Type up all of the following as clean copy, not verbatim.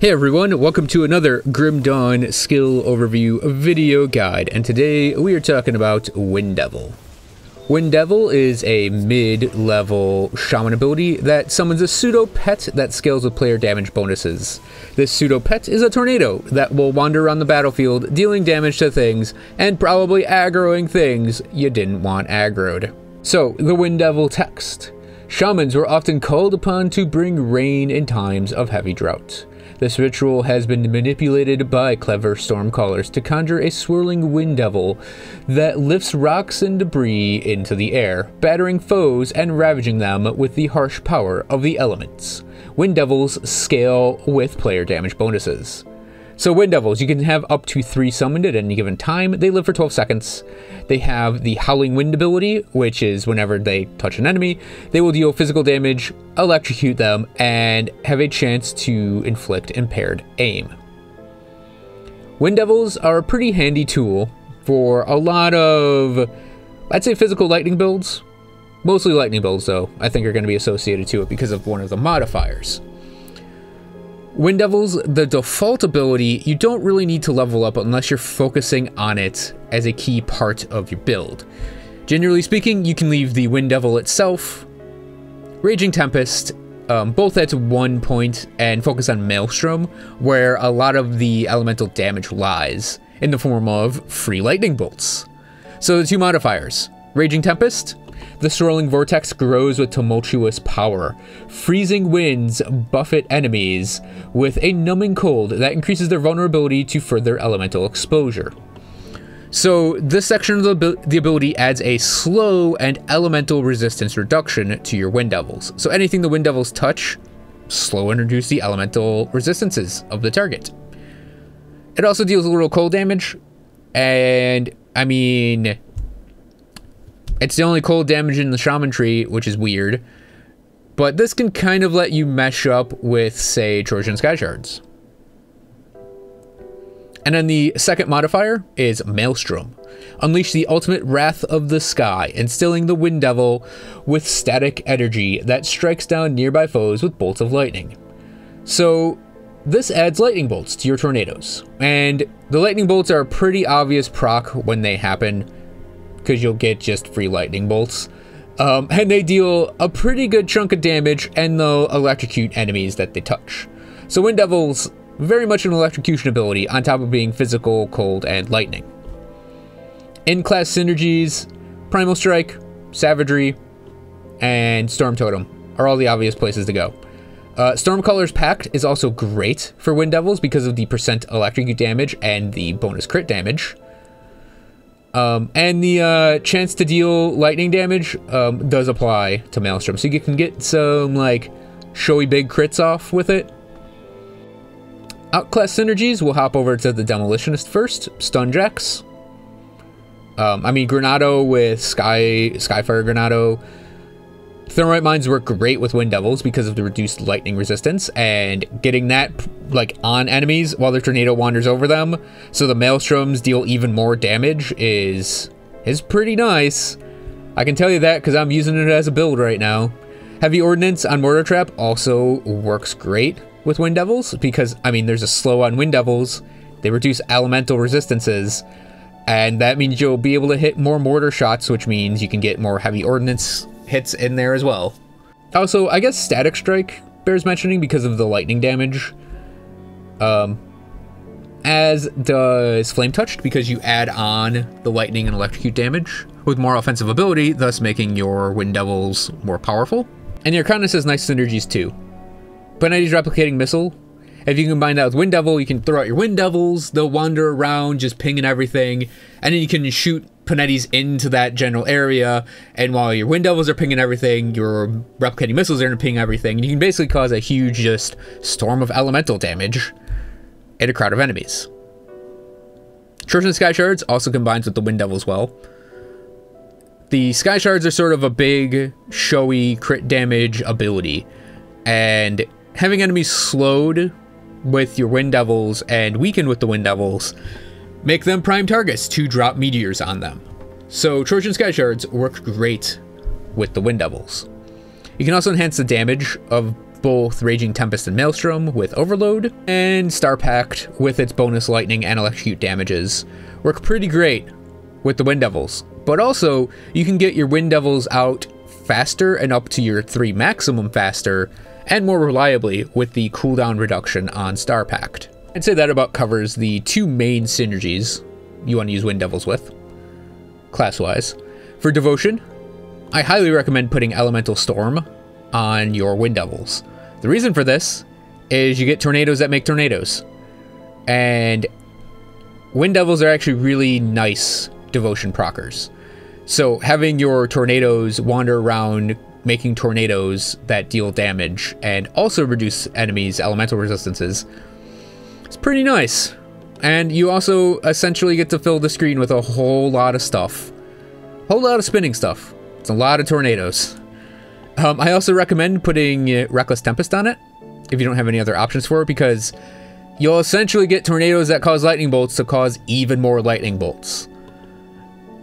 Hey everyone, welcome to another Grim Dawn skill overview video guide, and today we are talking about Wind Devil. Wind Devil is a mid-level shaman ability that summons a pseudo-pet that scales with player damage bonuses. This pseudo-pet is a tornado that will wander around the battlefield, dealing damage to things, and probably aggroing things you didn't want aggroed. So, the Wind Devil text. Shamans were often called upon to bring rain in times of heavy drought. This ritual has been manipulated by clever stormcallers to conjure a swirling wind devil that lifts rocks and debris into the air, battering foes and ravaging them with the harsh power of the elements. Wind devils scale with player damage bonuses. So Wind Devils, you can have up to 3 summoned at any given time. They live for 12 seconds. They have the Howling Wind ability, which is whenever they touch an enemy, they will deal physical damage, electrocute them, and have a chance to inflict impaired aim. Wind Devils are a pretty handy tool for a lot of, I'd say, physical lightning builds. Mostly lightning builds, though, I think are going to be associated to it because of one of the modifiers. Wind Devils, the default ability, you don't really need to level up unless you're focusing on it as a key part of your build. Generally speaking, you can leave the Wind Devil itself, Raging Tempest, both at 1 point, and focus on Maelstrom, where a lot of the elemental damage lies, in the form of free lightning bolts. So the 2 modifiers, Raging Tempest, the swirling vortex grows with tumultuous power. Freezing winds buffet enemies with a numbing cold that increases their vulnerability to further elemental exposure. So this section of the ability adds a slow and elemental resistance reduction to your Wind Devils. So anything the Wind Devils touch, slow and reduce the elemental resistances of the target. It also deals a little cold damage, and I mean, it's the only cold damage in the Shaman tree, which is weird. But this can kind of let you mesh up with, say, Trojan Sky Shards. And then the second modifier is Maelstrom. Unleash the ultimate wrath of the sky, instilling the Wind Devil with static energy that strikes down nearby foes with bolts of lightning. So this adds lightning bolts to your tornadoes. And the lightning bolts are a pretty obvious proc when they happen, because you'll get just free lightning bolts. And they deal a pretty good chunk of damage, and they'll electrocute enemies that they touch. So Wind Devil's very much an electrocution ability, on top of being physical, cold, and lightning. In-class synergies, Primal Strike, Savagery, and Storm Totem are all the obvious places to go. Stormcaller's Pact is also great for Wind Devils because of the % electrocute damage and the bonus crit damage. And the chance to deal lightning damage does apply to Maelstrom, so you can get some like showy big crits off with it. Outclass synergies, we'll hop over to the Demolitionist first. Stunjacks. I mean, Granado with Skyfire Granado. Thermite Mines work great with Wind Devils because of the reduced lightning resistance, and getting that like on enemies while their tornado wanders over them, so the Maelstroms deal even more damage is pretty nice. I can tell you that because I'm using it as a build right now. Heavy Ordnance on Mortar Trap also works great with Wind Devils because, I mean, there's a slow on Wind Devils. They reduce elemental resistances, and that means you'll be able to hit more mortar shots, which means you can get more Heavy Ordnance hits in there as well. Also, I guess Static Strike bears mentioning because of the lightning damage. As does Flame Touched, because you add on the lightning and electrocute damage with more offensive ability, thus making your Wind Devils more powerful. And your Arcanist has nice synergies too. Panetti's Replicating Missile. If you combine that with Wind Devil, you can throw out your Wind Devils, they'll wander around just pinging everything, and then you can shoot Panetti's into that general area, and while your Wind Devils are pinging everything, your Replicating Missiles are going to ping everything, and you can basically cause a huge just storm of elemental damage in a crowd of enemies. Trojan Sky Shards also combines with the Wind Devils well. The Sky Shards are sort of a big, showy crit damage ability, and having enemies slowed with your Wind Devils and weakened with the Wind Devils make them prime targets to drop meteors on them. So Trojan Sky Shards work great with the Wind Devils. You can also enhance the damage of both Raging Tempest and Maelstrom with Overload, and Star Pact with its bonus lightning and electrocute damages work pretty great with the Wind Devils. But also, you can get your Wind Devils out faster and up to your 3 maximum faster, and more reliably with the cooldown reduction on Star Pact. I'd say that about covers the 2 main synergies you want to use Wind Devils with, class-wise. For Devotion, I highly recommend putting Elemental Storm on your Wind Devils. The reason for this is you get tornadoes that make tornadoes. And Wind Devils are actually really nice Devotion proccers. So having your tornadoes wander around making tornadoes that deal damage and also reduce enemies' elemental resistances, it's pretty nice. And you also essentially get to fill the screen with a whole lot of stuff. A whole lot of spinning stuff. It's a lot of tornadoes. I also recommend putting Reckless Tempest on it, if you don't have any other options for it, because you'll essentially get tornadoes that cause lightning bolts to cause even more lightning bolts.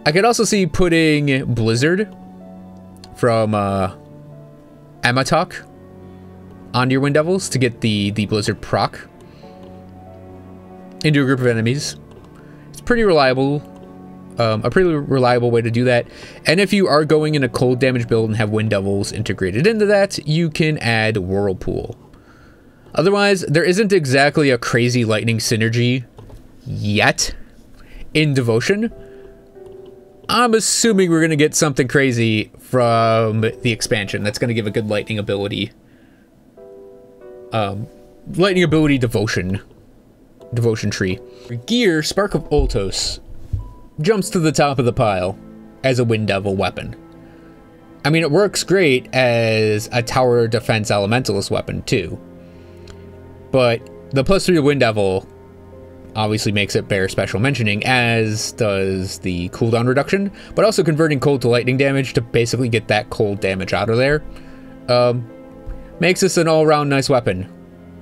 I could also see putting Blizzard from Amatok onto your Wind Devils to get the Blizzard proc into a group of enemies. It's pretty reliable. A pretty reliable way to do that. And if you are going in a cold damage build and have Wind Devils integrated into that, you can add Whirlpool. Otherwise, there isn't exactly a crazy lightning synergy yet in Devotion. I'm assuming we're going to get something crazy from the expansion that's going to give a good lightning ability. Devotion tree. For gear, Spark of Ultos jumps to the top of the pile as a Wind Devil weapon. I mean, it works great as a tower defense elementalist weapon too. But the +3 to Wind Devil obviously makes it bear special mentioning, as does the cooldown reduction, but also converting cold to lightning damage to basically get that cold damage out of there. Makes this an all-around nice weapon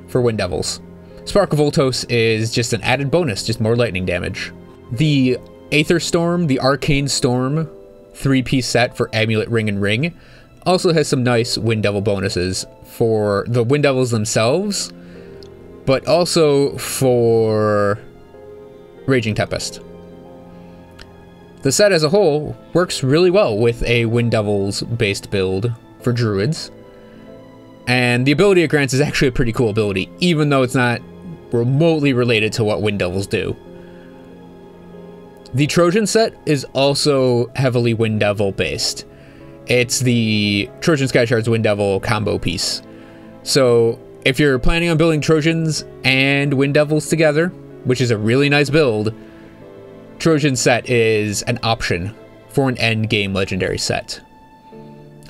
for Wind Devils. Spark of Ultos is just an added bonus, just more lightning damage. The Aether Storm, the Arcane Storm 3-piece set for Amulet, Ring, and Ring also has some nice Wind Devil bonuses for the Wind Devils themselves, but also for Raging Tempest. The set as a whole works really well with a Wind Devils based build for Druids, and the ability it grants is actually a pretty cool ability, even though it's not remotely related to what Wind Devils do. The Trojan set is also heavily Wind Devil based. It's the Trojan Sky Shards Wind Devil combo piece. So if you're planning on building Trojans and Wind Devils together, which is a really nice build, Trojan set is an option for an end game legendary set.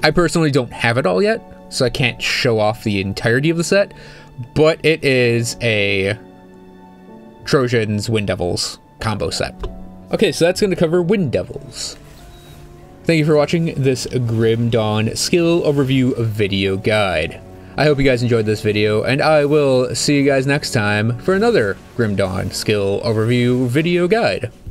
I personally don't have it all yet, so I can't show off the entirety of the set, but it is a Trojans Wind Devils combo set. Okay, so that's going to cover Wind Devils. Thank you for watching this Grim Dawn skill overview video guide. I hope you guys enjoyed this video, and I will see you guys next time for another Grim Dawn skill overview video guide.